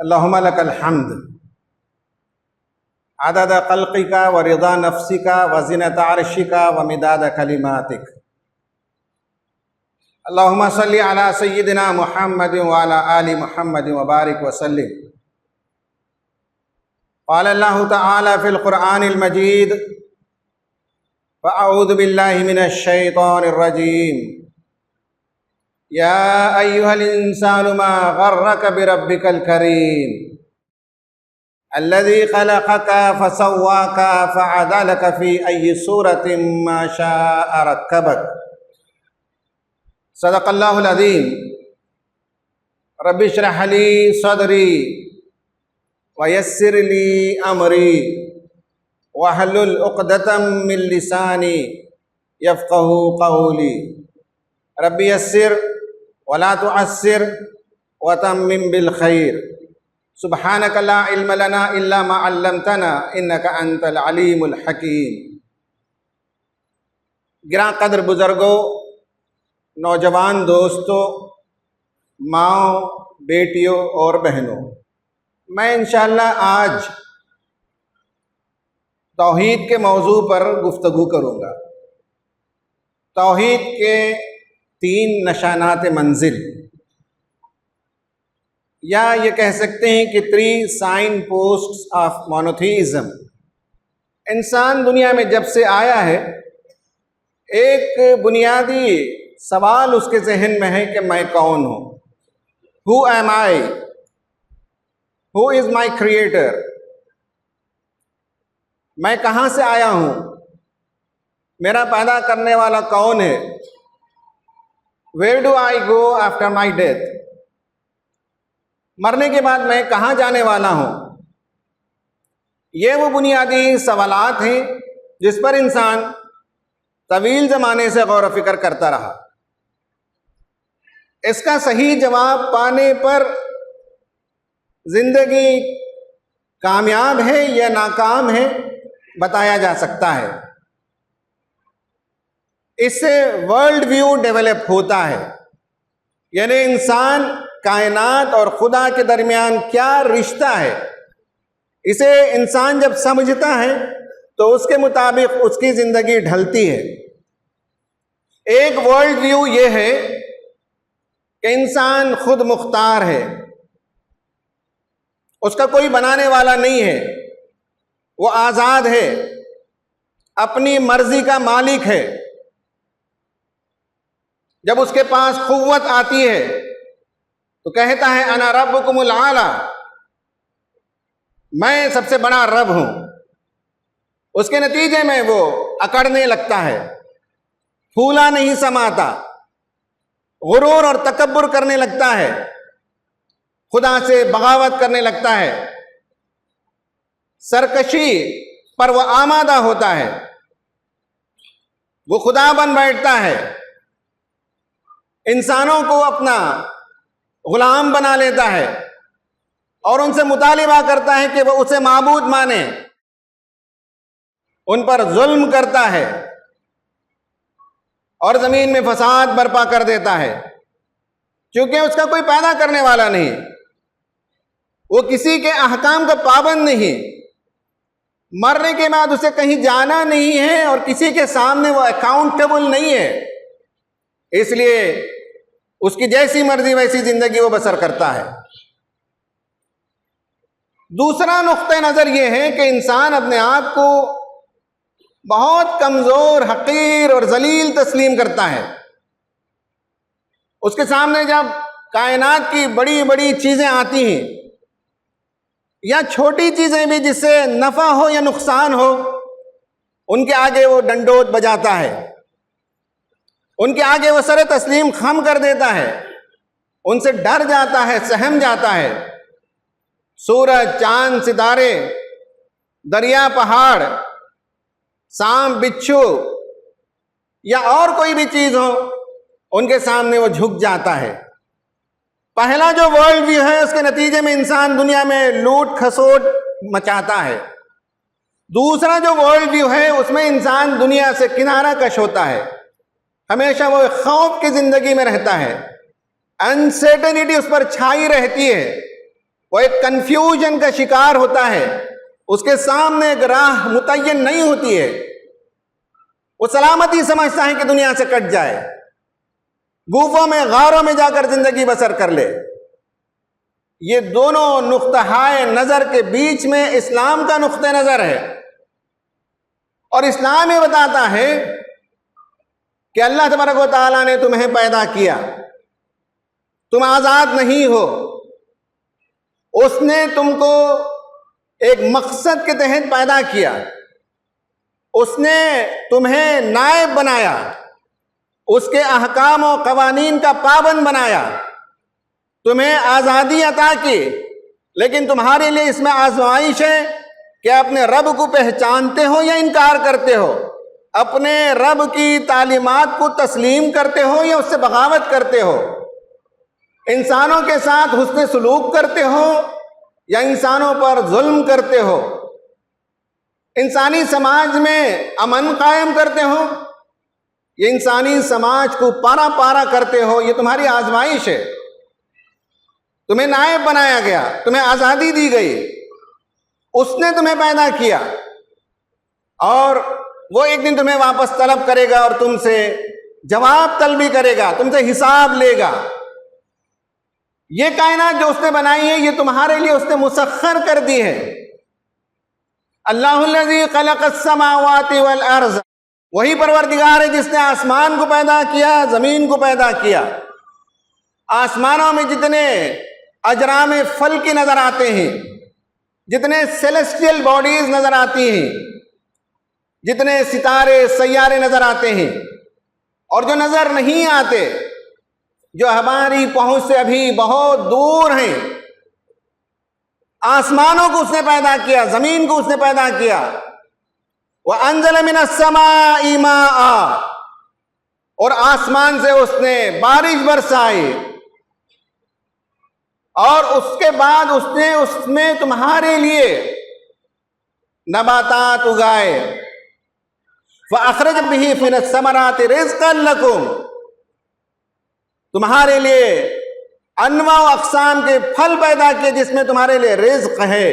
اللہم لک الحمد عدد خلقک ورضا نفسک وزنۃ عرشک ومداد کلماتک۔ اللہم صلی علی سیدنا محمد وعلی آل محمد وبارک وسلم۔ قال اللہ تعالی فی القرآن المجید فاعوذ باللہ من الشیطان الرجیم یا ایہا الانسان ما غرک بربک الکریم الذي خلقك فسواك فعدلك في أي صورة ما شاء ركبك۔ صدق اللہ العظیم۔ رب اشرح لي صدری ويسر لي أمری واحلل عقدة من لسانی يفقهوا قولی۔ رب یسر ولا تعسر وتمم بالخیر۔ سبحانک لا علم لنا الا ما علمتنا انک انت العلیم الحکیم۔ گراں قدر بزرگوں، نوجوان دوستوں، ماؤں، بیٹیوں اور بہنوں، میں انشاءاللہ آج توحید کے موضوع پر گفتگو کروں گا۔ توحید کے 3 نشانات منزل، یا یہ کہہ سکتے ہیں کہ 3 سائن پوسٹس آف مونوتھیزم۔ انسان دنیا میں جب سے آیا ہے، ایک بنیادی سوال اس کے ذہن میں ہے کہ میں کون ہوں؟ Who am I? Who is my creator? میں کہاں سے آیا ہوں؟ میرا پیدا کرنے والا کون ہے؟ Where do I go after my death? مرنے کے بعد میں کہاں جانے والا ہوں؟ یہ وہ بنیادی سوالات ہیں جس پر انسان طویل زمانے سے غور و فکر کرتا رہا۔ اس کا صحیح جواب پانے پر زندگی کامیاب ہے یا ناکام ہے بتایا جا سکتا ہے۔ اس سے ورلڈ ویو ڈیولپ ہوتا ہے، یعنی انسان کائنات اور خدا کے درمیان کیا رشتہ ہے، اسے انسان جب سمجھتا ہے تو اس کے مطابق اس کی زندگی ڈھلتی ہے۔ ایک ورلڈ ویو یہ ہے کہ انسان خود مختار ہے، اس کا کوئی بنانے والا نہیں ہے، وہ آزاد ہے، اپنی مرضی کا مالک ہے۔ جب اس کے پاس قوت آتی ہے تو کہتا ہے انا ربکم العالی، میں سب سے بڑا رب ہوں۔ اس کے نتیجے میں وہ اکڑنے لگتا ہے، پھولا نہیں سماتا، غرور اور تکبر کرنے لگتا ہے، خدا سے بغاوت کرنے لگتا ہے، سرکشی پر وہ آمادہ ہوتا ہے، وہ خدا بن بیٹھتا ہے، انسانوں کو اپنا غلام بنا لیتا ہے اور ان سے مطالبہ کرتا ہے کہ وہ اسے معبود مانے، ان پر ظلم کرتا ہے اور زمین میں فساد برپا کر دیتا ہے، کیونکہ اس کا کوئی پیدا کرنے والا نہیں، وہ کسی کے احکام کا پابند نہیں، مرنے کے بعد اسے کہیں جانا نہیں ہے اور کسی کے سامنے وہ اکاؤنٹیبل نہیں ہے، اس لیے اس کی جیسی مرضی ویسی زندگی وہ بسر کرتا ہے۔ دوسرا نقطہ نظر یہ ہے کہ انسان اپنے آپ کو بہت کمزور، حقیر اور ذلیل تسلیم کرتا ہے۔ اس کے سامنے جب کائنات کی بڑی بڑی چیزیں آتی ہیں یا چھوٹی چیزیں بھی جس سے نفع ہو یا نقصان ہو، ان کے آگے وہ ڈنڈوت بجاتا ہے، ان کے آگے وہ سر تسلیم خم کر دیتا ہے، ان سے ڈر جاتا ہے، سہم جاتا ہے۔ سورج، چاند، ستارے، دریا، پہاڑ، سانپ، بچھو یا اور کوئی بھی چیز ہو، ان کے سامنے وہ جھک جاتا ہے۔ پہلا جو ورلڈ ویو ہے، اس کے نتیجے میں انسان دنیا میں لوٹ کھسوٹ مچاتا ہے۔ دوسرا جو ورلڈ ویو ہے، اس میں انسان دنیا سے کنارہ کش ہوتا ہے، ہمیشہ وہ خوف کی زندگی میں رہتا ہے، انسرٹنٹی اس پر چھائی رہتی ہے، وہ ایک کنفیوژن کا شکار ہوتا ہے، اس کے سامنے ایک راہ متعین نہیں ہوتی ہے، وہ سلامتی سمجھتا ہے کہ دنیا سے کٹ جائے، گوفوں میں غاروں میں جا کر زندگی بسر کر لے۔ یہ دونوں نقطہ نظر کے بیچ میں اسلام کا نقطہ نظر ہے، اور اسلام یہ بتاتا ہے کہ اللہ تبارک و تعالیٰ نے تمہیں پیدا کیا، تم آزاد نہیں ہو، اس نے تم کو ایک مقصد کے تحت پیدا کیا، اس نے تمہیں نائب بنایا، اس کے احکام و قوانین کا پابند بنایا، تمہیں آزادی عطا کی، لیکن تمہارے لیے اس میں آزمائش ہے کہ اپنے رب کو پہچانتے ہو یا انکار کرتے ہو، اپنے رب کی تعلیمات کو تسلیم کرتے ہو یا اس سے بغاوت کرتے ہو، انسانوں کے ساتھ حسن سلوک کرتے ہو یا انسانوں پر ظلم کرتے ہو، انسانی سماج میں امن قائم کرتے ہو یا انسانی سماج کو پارا پارا کرتے ہو۔ یہ تمہاری آزمائش ہے، تمہیں نائب بنایا گیا، تمہیں آزادی دی گئی، اس نے تمہیں پیدا کیا، اور وہ ایک دن تمہیں واپس طلب کرے گا اور تم سے جواب طلبی کرے گا، تم سے حساب لے گا۔ یہ کائنات جو اس نے بنائی ہے یہ تمہارے لیے اس نے مسخر کر دی ہے۔ اللہ الذی خلق السماوات والارض، وہی پروردگار ہے جس نے آسمان کو پیدا کیا، زمین کو پیدا کیا۔ آسمانوں میں جتنے اجرام فلکی نظر آتے ہیں، جتنے سیلیسٹیل باڈیز نظر آتی ہیں، جتنے ستارے سیارے نظر آتے ہیں، اور جو نظر نہیں آتے، جو ہماری پہنچ سے ابھی بہت دور ہیں، آسمانوں کو اس نے پیدا کیا، زمین کو اس نے پیدا کیا۔ وَأَنزَلَ مِنَ السَّمَاءِ مَاءً، اور آسمان سے اس نے بارش برسائی، اور اس کے بعد اس نے اس میں تمہارے لیے نباتات اگائے۔ فَأَخْرَجَ بِهِ مِنَ الثَّمَرَاتِ رِزْقًا لَكُمْ، تمہارے لیے انواع و اقسام کے پھل پیدا کیے جس میں تمہارے لیے رزق ہے۔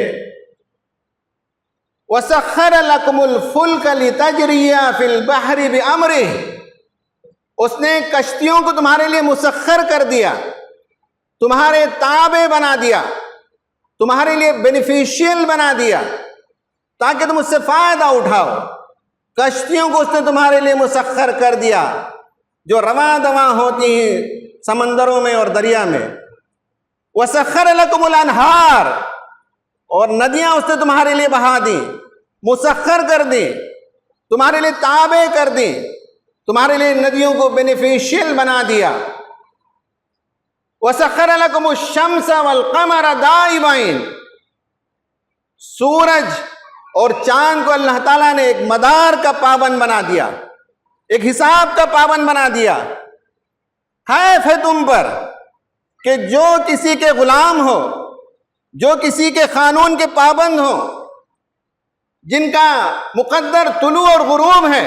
وَسَخَّرَ لَكُمُ الْفُلْكَ لِتَجْرِيَ فِي الْبَحْرِ بِأَمْرِهِ، اس نے کشتیوں کو تمہارے لیے مسخر کر دیا، تمہارے تابع بنا دیا، تمہارے لیے بینیفیشیل بنا دیا تاکہ تم اس سے فائدہ اٹھاؤ۔ کشتیوں کو اس نے تمہارے لیے مسخر کر دیا جو رواں دواں ہوتی ہیں سمندروں میں اور دریا میں۔ وَسَخَّرَ لَكُمُ الْأَنْهَارَ، اور ندیاں اس نے تمہارے لیے بہا دی، مسخر کر دی، تمہارے لیے تابع کر دی، تمہارے لیے ندیوں کو بینیفیشیل بنا دیا۔ وَسَخَّرَ لَكُمُ الشَّمْسَ وَالْقَمَرَ دَائِبَيْنِ، سورج اور چاند کو اللہ تعالیٰ نے ایک مدار کا پابند بنا دیا، ایک حساب کا پابند بنا دیا۔ حیف ہے تم پر کہ جو کسی کے غلام ہو، جو کسی کے قانون کے پابند ہو، جن کا مقدر طلوع اور غروب ہے،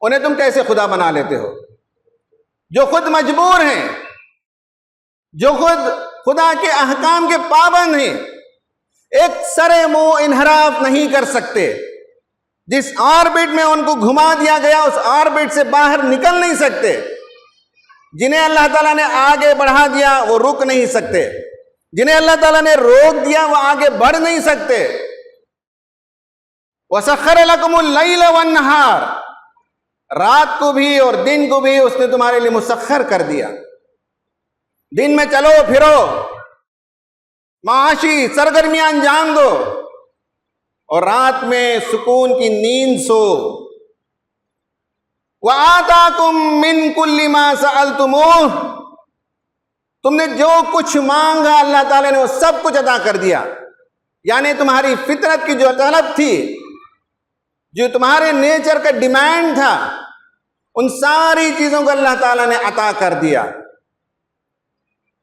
انہیں تم کیسے خدا بنا لیتے ہو؟ جو خود مجبور ہیں، جو خود خدا کے احکام کے پابند ہیں، ایک سرے منہ انحراف نہیں کر سکتے، جس آربٹ میں ان کو گھما دیا گیا اس آربٹ سے باہر نکل نہیں سکتے، جنہیں اللہ تعالیٰ نے آگے بڑھا دیا وہ رک نہیں سکتے، جنہیں اللہ تعالیٰ نے روک دیا وہ آگے بڑھ نہیں سکتے۔ وَسَخَّرَ لَكُمُ اللَّيْلَ وَالنَّهَارَ، رات کو بھی اور دن کو بھی اس نے تمہارے لیے مسخر کر دیا۔ دن میں چلو پھرو، معاشی سرگرمیاں انجام دو، اور رات میں سکون کی نیند سو۔ وَآتَاكُم مِّن كُلِّ مَا سَأَلْتُمُوهُ، تم نے جو کچھ مانگا اللہ تعالیٰ نے وہ سب کچھ عطا کر دیا۔ یعنی تمہاری فطرت کی جو طلب تھی، جو تمہارے نیچر کا ڈیمانڈ تھا، ان ساری چیزوں کو اللہ تعالیٰ نے عطا کر دیا۔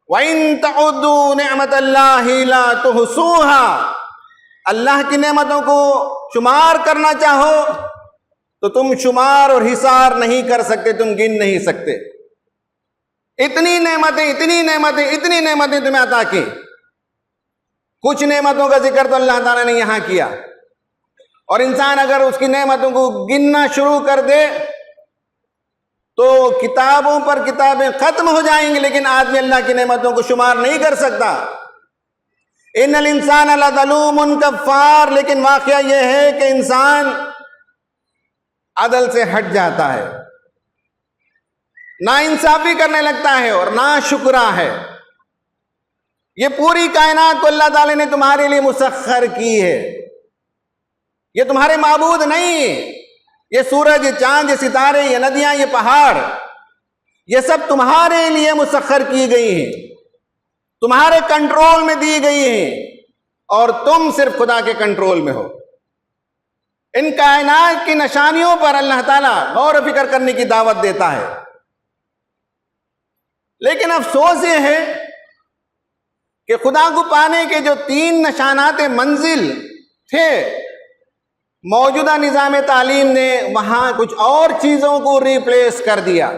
وَإِن تَعُدُّوا نِعْمَةَ اللَّهِ لَا تُحْصُوهَا، اللہ کی نعمتوں کو شمار کرنا چاہو تو تم شمار اور حصار نہیں کر سکتے، تم گن نہیں سکتے۔ اتنی نعمتیں اتنی نعمتیں اتنی نعمتیں تمہیں عطا کی، کچھ نعمتوں کا ذکر تو اللہ تعالیٰ نے یہاں کیا، اور انسان اگر اس کی نعمتوں کو گننا شروع کر دے تو کتابوں پر کتابیں ختم ہو جائیں گی، لیکن آدمی اللہ کی نعمتوں کو شمار نہیں کر سکتا۔ ان الانسان لظلوم کفار، لیکن واقعہ یہ ہے کہ انسان عدل سے ہٹ جاتا ہے، ناانصافی کرنے لگتا ہے اور ناشکرا ہے۔ یہ پوری کائنات کو اللہ تعالی نے تمہارے لیے مسخر کی ہے، یہ تمہارے معبود نہیں، یہ سورج، یہ چاند، یہ ستارے، یہ ندیاں، یہ پہاڑ، یہ سب تمہارے لیے مسخر کی گئی ہیں، تمہارے کنٹرول میں دی گئی ہیں، اور تم صرف خدا کے کنٹرول میں ہو۔ ان کائنات کی نشانیوں پر اللہ تعالیٰ غور و فکر کرنے کی دعوت دیتا ہے، لیکن افسوس یہ ہے کہ خدا کو پانے کے جو 3 نشانات منزل تھے، موجودہ نظام تعلیم نے وہاں کچھ اور چیزوں کو ریپلیس کر دیا۔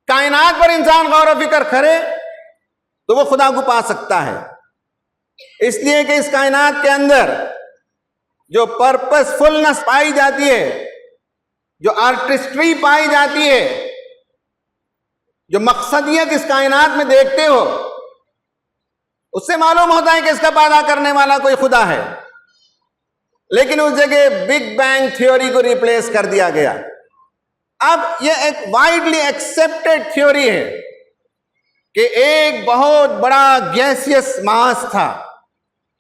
کائنات پر انسان غور و فکر کرے تو وہ خدا کو پا سکتا ہے، اس لیے کہ اس کائنات کے اندر جو پرپس فلنس پائی جاتی ہے، جو آرٹسٹری پائی جاتی ہے، جو مقصدیت اس کائنات میں دیکھتے ہو، اس سے معلوم ہوتا ہے کہ اس کا پیدا کرنے والا کوئی خدا ہے، لیکن اس جگہ بگ بینگ تھیوری کو ریپلیس کر دیا گیا۔ اب یہ ایک وائڈلی ایکسیپٹڈ تھیوری ہے کہ ایک بہت بڑا گیسیس ماس تھا،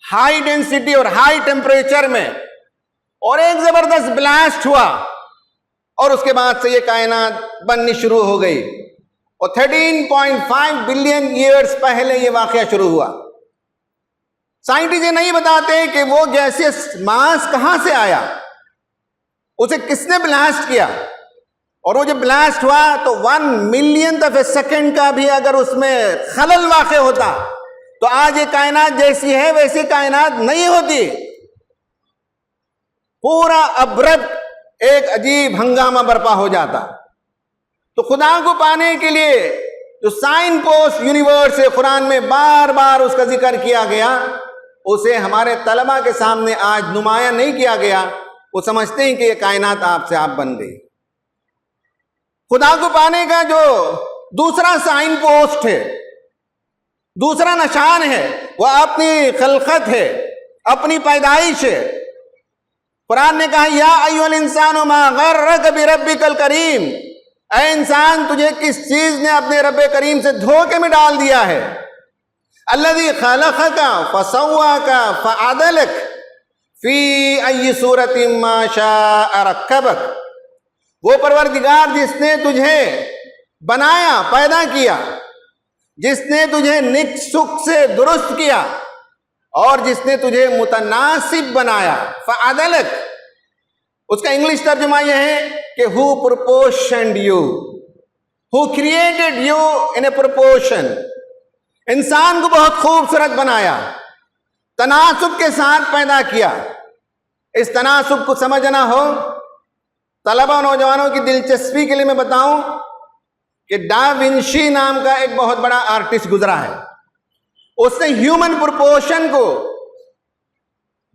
ہائی ڈینسٹی اور ہائی ٹیمپریچر میں، اور ایک زبردست بلاسٹ ہوا، اور اس کے بعد سے یہ کائنات بننی شروع ہو گئی، اور 13.5 بلین ایئرز پہلے یہ واقعہ شروع ہوا۔ سائنٹسٹ یہ نہیں بتاتے کہ وہ گیسیس ماس کہاں سے آیا، اسے کس نے بلاسٹ کیا، اور وہ جب بلاسٹ ہوا تو 1 ملینتھ آف اے سیکنڈ کا بھی اگر اس میں خلل واقع ہوتا تو آج یہ کائنات جیسی ہے ویسی کائنات نہیں ہوتی، پورا ابرد ایک عجیب ہنگامہ برپا ہو جاتا۔ تو خدا کو پانے کے لیے جو سائن پوسٹ یونیورس ہے، قرآن میں بار بار اس کا ذکر کیا گیا، اسے ہمارے طلبہ کے سامنے آج نمایاں نہیں کیا گیا۔ وہ سمجھتے ہیں کہ یہ کائنات آپ سے آپ بن گئی۔ خدا کو پانے کا جو دوسرا سائن پوسٹ ہے، دوسرا نشان ہے، وہ اپنی خلقت ہے، اپنی پیدائش ہے۔ قرآن نے کہا یا ایھا الانسان ما غرک بربک الکریم، اے انسان تجھے کس چیز نے اپنے رب کریم سے دھوکے میں ڈال دیا ہے؟ الذی خلقک فسواک فعدلک فی ای صورت ما شاء رکبک، وہ پروردگار جس نے تجھے بنایا، پیدا کیا، جس نے تجھے نک سک سے درست کیا، اور جس نے تجھے متناسب بنایا، فعدلک، اس کا انگلش ترجمہ یہ ہے کہ who proportioned you, who created you in a proportion، انسان کو بہت خوبصورت بنایا، تناسب کے ساتھ پیدا کیا۔ اس تناسب کو سمجھنا ہو، طلبہ و نوجوانوں کی دلچسپی کے لیے میں بتاؤں کہ ڈا ونشی نام کا ایک بہت بڑا آرٹسٹ گزرا ہے، اس نے ہیومن پروپورشن کو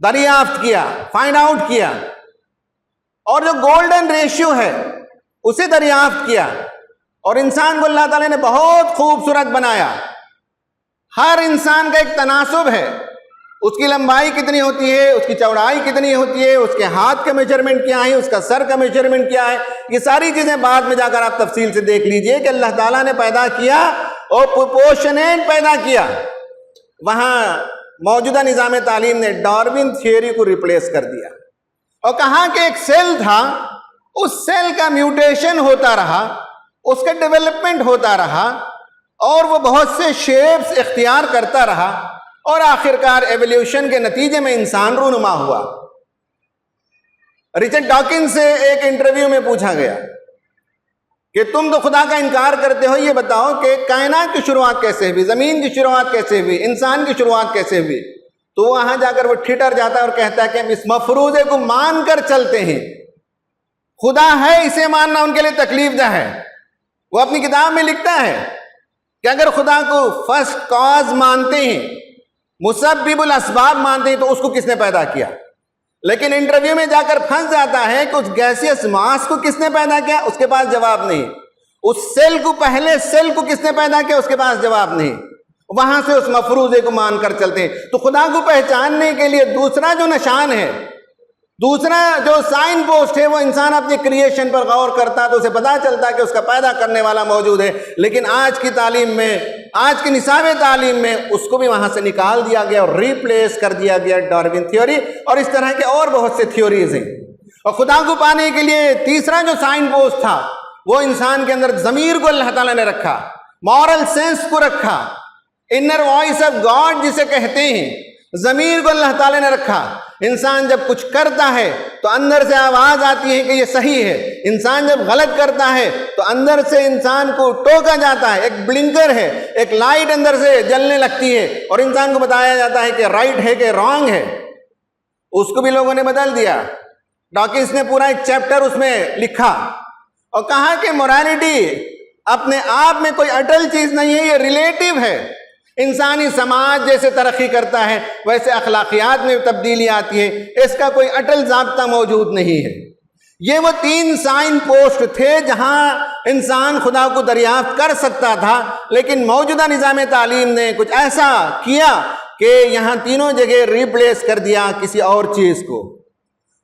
دریافت کیا، فائنڈ آؤٹ کیا، اور جو گولڈن ریشیو ہے اسے دریافت کیا، اور انسان کو اللہ تعالی نے بہت خوبصورت بنایا۔ ہر انسان کا ایک تناسب ہے، اس کی لمبائی کتنی ہوتی ہے، اس کی چوڑائی کتنی ہوتی ہے، اس کے ہاتھ کا میجرمنٹ کیا ہے، اس کا سر کا میجرمنٹ کیا ہے، یہ ساری چیزیں بعد میں جا کر آپ تفصیل سے دیکھ لیجئے کہ اللہ تعالیٰ نے پیدا کیا اور پروپورشنیٹ پیدا کیا۔ وہاں موجودہ نظام تعلیم نے ڈارون تھیوری کو ریپلیس کر دیا اور کہا کہ ایک سیل تھا، اس سیل کا میوٹیشن ہوتا رہا، اس کا ڈیولپمنٹ ہوتا رہا، اور وہ بہت سے شیپس اختیار کرتا رہا، اور آخرکار ایولیوشن کے نتیجے میں انسان رونما ہوا۔ رچرڈ ڈاکنز سے ایک انٹرویو میں پوچھا گیا کہ تم تو خدا کا انکار کرتے ہو، یہ بتاؤ کہ کائنات کی شروعات کیسے ہوئی، زمین کی شروعات کیسے ہوئی، انسان کی شروعات کیسے ہوئی؟ تو وہاں جا کر وہ ٹھٹر جاتا ہے اور کہتا ہے کہ ہم اس مفروضے کو مان کر چلتے ہیں، خدا ہے اسے ماننا ان کے لیے تکلیف دہ ہے۔ وہ اپنی کتاب میں لکھتا ہے کہ اگر خدا کو فرسٹ کاز مانتے ہیں مسبب الاسباب مانتے ہیں تو اس کو کس نے پیدا کیا، لیکن انٹرویو میں جا کر پھنس جاتا ہے کہ اس گیسیس ماس کو کس نے پیدا کیا، اس کے پاس جواب نہیں۔ اس سیل کو، پہلے سیل کو کس نے پیدا کیا، اس کے پاس جواب نہیں۔ وہاں سے اس مفروضے کو مان کر چلتے ہیں۔ تو خدا کو پہچاننے کے لیے دوسرا جو نشان ہے، دوسرا جو سائن پوسٹ ہے، وہ انسان اپنی کریشن پر غور کرتا تو اسے پتا چلتا کہ اس کا پیدا کرنے والا موجود ہے۔ لیکن آج کی تعلیم میں، آج کی نصاب تعلیم میں اس کو بھی وہاں سے نکال دیا گیا اور ریپلیس کر دیا گیا ڈارون تھیوری اور اس طرح کے اور بہت سے تھیوریز ہیں۔ اور خدا کو پانے کے لیے تیسرا جو سائن پوسٹ تھا، وہ انسان کے اندر ضمیر کو اللہ تعالیٰ نے رکھا، مورل سینس کو رکھا، انر وائس آف گاڈ جسے کہتے ہیں، ضمیر کو اللہ تعالیٰ نے رکھا۔ انسان جب کچھ کرتا ہے تو اندر سے آواز آتی ہے کہ یہ صحیح ہے، انسان جب غلط کرتا ہے تو اندر سے انسان کو ٹوکا جاتا ہے، ایک بلنکر ہے، ایک لائٹ اندر سے جلنے لگتی ہے اور انسان کو بتایا جاتا ہے کہ رائٹ ہے کہ رانگ ہے۔ اس کو بھی لوگوں نے بدل دیا۔ ڈاکنس نے پورا ایک چیپٹر اس میں لکھا اور کہا کہ مورالیٹی اپنے آپ میں کوئی اٹل چیز نہیں ہے، یہ ریلیٹیو ہے۔ انسانی سماج جیسے ترقی کرتا ہے ویسے اخلاقیات میں تبدیلی آتی ہے، اس کا کوئی اٹل ضابطہ موجود نہیں ہے۔ یہ وہ تین سائن پوسٹ تھے جہاں انسان خدا کو دریافت کر سکتا تھا، لیکن موجودہ نظام تعلیم نے کچھ ایسا کیا کہ یہاں تینوں جگہ ریپلیس کر دیا کسی اور چیز کو۔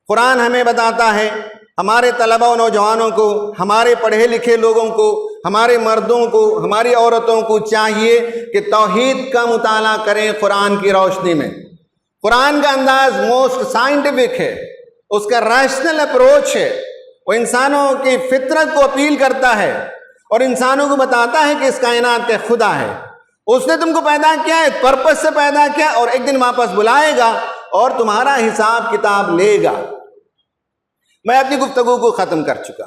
قرآن ہمیں بتاتا ہے، ہمارے طلبہ و نوجوانوں کو، ہمارے پڑھے لکھے لوگوں کو، ہمارے مردوں کو، ہماری عورتوں کو چاہیے کہ توحید کا مطالعہ کریں قرآن کی روشنی میں۔ قرآن کا انداز موسٹ سائنٹیفک ہے، اس کا ریشنل اپروچ ہے، وہ انسانوں کی فطرت کو اپیل کرتا ہے اور انسانوں کو بتاتا ہے کہ اس کائنات کا خدا ہے، اس نے تم کو پیدا کیا ہے، پرپس سے پیدا کیا اور ایک دن واپس بلائے گا اور تمہارا حساب کتاب لے گا۔ میں اپنی گفتگو کو ختم کر چکا۔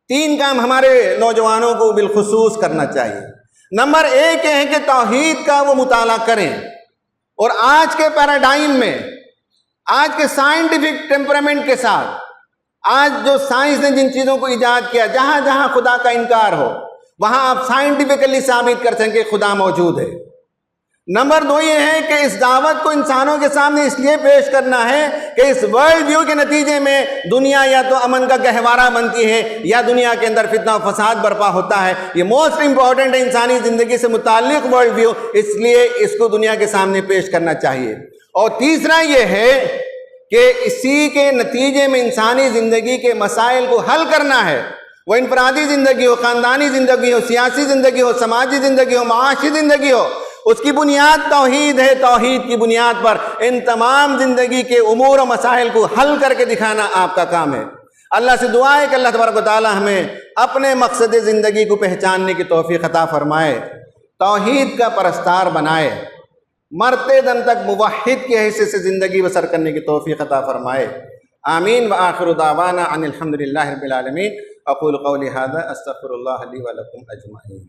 تین کام ہمارے نوجوانوں کو بالخصوص کرنا چاہیے۔ نمبر ایک یہ ہے کہ توحید کا وہ مطالعہ کریں، اور آج کے پیراڈائم میں، آج کے سائنٹیفک ٹیمپرامنٹ کے ساتھ، آج جو سائنس نے جن چیزوں کو ایجاد کیا، جہاں جہاں خدا کا انکار ہو وہاں آپ سائنٹیفکلی ثابت کر سکیں کہ خدا موجود ہے۔ نمبر دو یہ ہے کہ اس دعوت کو انسانوں کے سامنے اس لیے پیش کرنا ہے کہ اس ورلڈ ویو کے نتیجے میں دنیا یا تو امن کا گہوارہ بنتی ہے یا دنیا کے اندر فتنہ و فساد برپا ہوتا ہے۔ یہ موسٹ امپورٹنٹ ہے انسانی زندگی سے متعلق ورلڈ ویو، اس لیے اس کو دنیا کے سامنے پیش کرنا چاہیے۔ اور تیسرا یہ ہے کہ اسی کے نتیجے میں انسانی زندگی کے مسائل کو حل کرنا ہے، وہ انفرادی زندگی ہو، خاندانی زندگی ہو، سیاسی زندگی ہو، سماجی زندگی ہو، معاشی زندگی ہو، اس کی بنیاد توحید ہے۔ توحید کی بنیاد پر ان تمام زندگی کے امور و مسائل کو حل کر کے دکھانا آپ کا کام ہے۔ اللہ سے دعا ہے کہ اللہ تبارک و تعالی ہمیں اپنے مقصد زندگی کو پہچاننے کی توفیق عطا فرمائے، توحید کا پرستار بنائے، مرتے دم تک موحد کی حیثیت سے زندگی بسر کرنے کی توفیق عطا فرمائے۔ آمین۔ وآخر دعوانا ان الحمدللہ رب العالمین۔ اقول قولی ھذا استغفر اللہ لی ولکم اجمعین۔